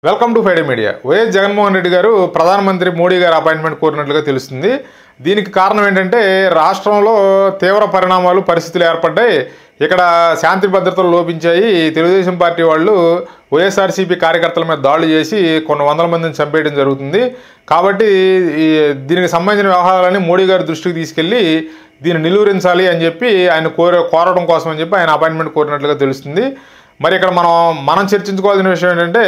Welcome to Friday media. YS Jaganmohan Reddy గారు ప్రధానమంత్రి మోడీ గారు అపాయింట్మెంట్ కోరినట్లుగా తెలుస్తుంది. దీనికి కారణం ఏంటంటే రాష్ట్రంలో తీవ్ర పరిణామాలు పరిస్థితులు ఏర్పడ్డాయి. ఇక్కడ శాంతి భద్రతలు లోపించాయి. తెలుగుదేశం పార్టీ వాళ్ళు వైఎస్ఆర్సీపీ కార్యకర్తల మీద దాడులు చేసి కొన్ని వందల మందిని చంపేయడం జరుగుతుంది. కాబట్టి దీనికి సంబంధించిన వ్యవహారాలని మోడీ గారి దృష్టికి తీసుకెళ్లి దీన్ని నిలువరించాలి అని చెప్పి ఆయన కోరడం కోసం అని చెప్పి ఆయన అపాయింట్మెంట్ కోరినట్లుగా తెలుస్తుంది. మరి ఇక్కడ మనం చర్చించుకోవాల్సిన విషయం ఏంటంటే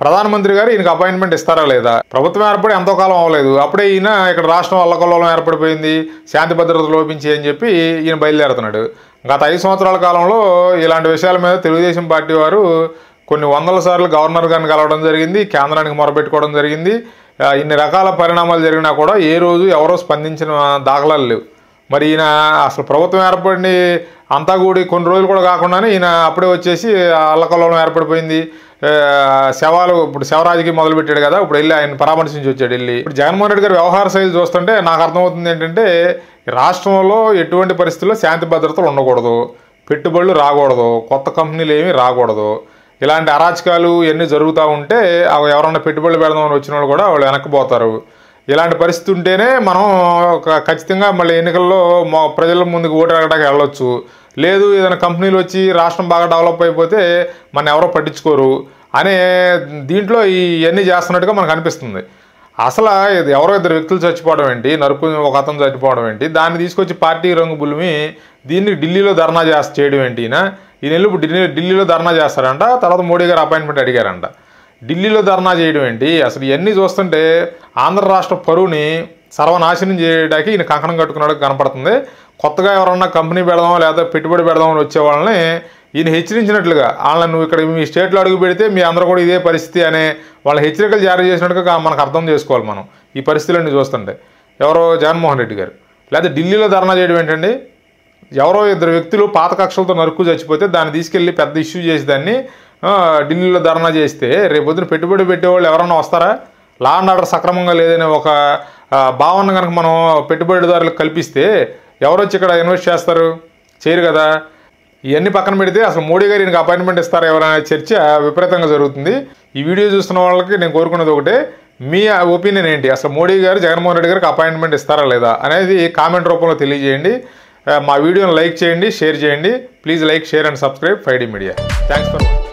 ప్రధానమంత్రి గారు ఈయనకు అపాయింట్మెంట్ ఇస్తారా లేదా? ప్రభుత్వం ఏర్పడి ఎంతో కాలం అవ్వలేదు, అప్పుడే ఈయన ఇక్కడ రాష్ట్రం అల్లకల్లోలం ఏర్పడిపోయింది, శాంతి భద్రత లోపించి అని చెప్పి ఈయన బయలుదేరుతున్నాడు. గత 5 సంవత్సరాల కాలంలో ఇలాంటి విషయాల మీద తెలుగుదేశం పార్టీ వారు కొన్ని వందల సార్లు గవర్నర్ గారిని కలవడం జరిగింది, కేంద్రానికి మొరపెట్టుకోవడం జరిగింది. ఇన్ని రకాల పరిణామాలు జరిగినా కూడా ఏ రోజు ఎవరో స్పందించిన దాఖలాలు లేవు. మరి ఈయన అసలు ప్రభుత్వం ఏర్పడి అంతా కూడి కొన్ని రోజులు కూడా కాకుండానే ఈయన అప్పుడే వచ్చేసి అల్లకల్లోలం ఏర్పడిపోయింది, ఇప్పుడు శవరాజుకి మొదలుపెట్టాడు కదా, ఇప్పుడు వెళ్ళి ఆయన పరామర్శించి వచ్చాడు వెళ్ళి. ఇప్పుడు జగన్మోహన్ రెడ్డి గారి వ్యవహార శైలి చూస్తుంటే నాకు అర్థమవుతుంది ఏంటంటే రాష్ట్రంలో ఎటువంటి పరిస్థితుల్లో శాంతి భద్రతలు ఉండకూడదు, పెట్టుబడులు రాకూడదు, కొత్త కంపెనీలు ఏమీ రాకూడదు. ఇలాంటి అరాచకాలు ఇవన్నీ జరుగుతూ ఉంటే ఎవరన్నా పెట్టుబడులు పెడదామని వచ్చిన వాళ్ళు కూడా వాళ్ళు వెనక్కిపోతారు. ఇలాంటి పరిస్థితి ఉంటేనే మనం ఖచ్చితంగా మళ్ళీ ఎన్నికల్లో ప్రజల ముందుకు ఓటు అడగడానికి వెళ్ళొచ్చు. లేదు ఏదైనా కంపెనీలు వచ్చి రాష్ట్రం బాగా డెవలప్ అయిపోతే మన ఎవరో పట్టించుకోరు అనే దీంట్లో ఇవన్నీ చేస్తున్నట్టుగా మనకు అనిపిస్తుంది. అసలు ఇది ఎవరో ఇద్దరు వ్యక్తులు చచ్చిపోవడం ఏంటి, ఒక అతను చచ్చిపోవడం ఏంటి, దాన్ని తీసుకొచ్చి పార్టీ రంగు బులిమి దీన్ని ఢిల్లీలో ధర్నా చేయడం ఏంటి? ఈయన వెళ్ళి ఇప్పుడు ఢిల్లీలో ధర్నా చేస్తారంట, తర్వాత మోడీ గారు అపాయింట్మెంట్ అడిగారంట. ఢిల్లీలో ధర్నా చేయడం ఏంటి? అసలు ఇవన్నీ చూస్తుంటే ఆంధ్ర రాష్ట్ర పరువుని సర్వనాశనం చేయడానికి ఈయన కంకణం కట్టుకున్నాడు కనపడుతుంది. కొత్తగా ఎవరన్నా కంపెనీ పెడదామో లేదా పెట్టుబడి పెడదామని వచ్చే వాళ్ళని ఈయన హెచ్చరించినట్లుగా, వాళ్ళని నువ్వు ఇక్కడ మీ స్టేట్లో అడుగు పెడితే మీ అందరూ కూడా ఇదే పరిస్థితి అనే వాళ్ళ హెచ్చరికలు జారీ చేసినట్టుగా మనకు అర్థం చేసుకోవాలి మనం ఈ పరిస్థితులన్నీ చూస్తుంటే. ఎవరో జగన్మోహన్ రెడ్డి గారు లేదా ఢిల్లీలో ధర్నా చేయడం ఏంటండి? ఎవరో ఇద్దరు వ్యక్తులు పాత కక్షలతో నరుక్కు చచ్చిపోతే దాన్ని తీసుకెళ్ళి పెద్ద ఇష్యూ చేసి దాన్ని ఢిల్లీలో ధర్నా చేస్తే రేపొద్దున పెట్టుబడి పెట్టేవాళ్ళు ఎవరన్నా వస్తారా? లా అండ్ ఆర్డర్ సక్రమంగా లేదనే ఒక భావన కనుక మనం పెట్టుబడిదారులకు కల్పిస్తే ఎవరొచ్చి ఇక్కడ ఇన్వెస్ట్ చేస్తారు? చేయరు కదా. ఇవన్నీ పక్కన పెడితే అసలు మోడీ గారు ఈయనకి అపాయింట్మెంట్ ఇస్తారా ఎవరైనా చర్చ విపరీతంగా జరుగుతుంది. ఈ వీడియో చూస్తున్న వాళ్ళకి నేను కోరుకునేది ఒకటే, మీ ఒపీనియన్ ఏంటి? అసలు మోడీ గారు జగన్మోహన్ రెడ్డి గారికి అపాయింట్మెంట్ ఇస్తారా లేదా అనేది కామెంట్ రూపంలో తెలియజేయండి. మా వీడియోని లైక్ చేయండి, షేర్ చేయండి. Please like, share and subscribe Friday media. Thanks for watching.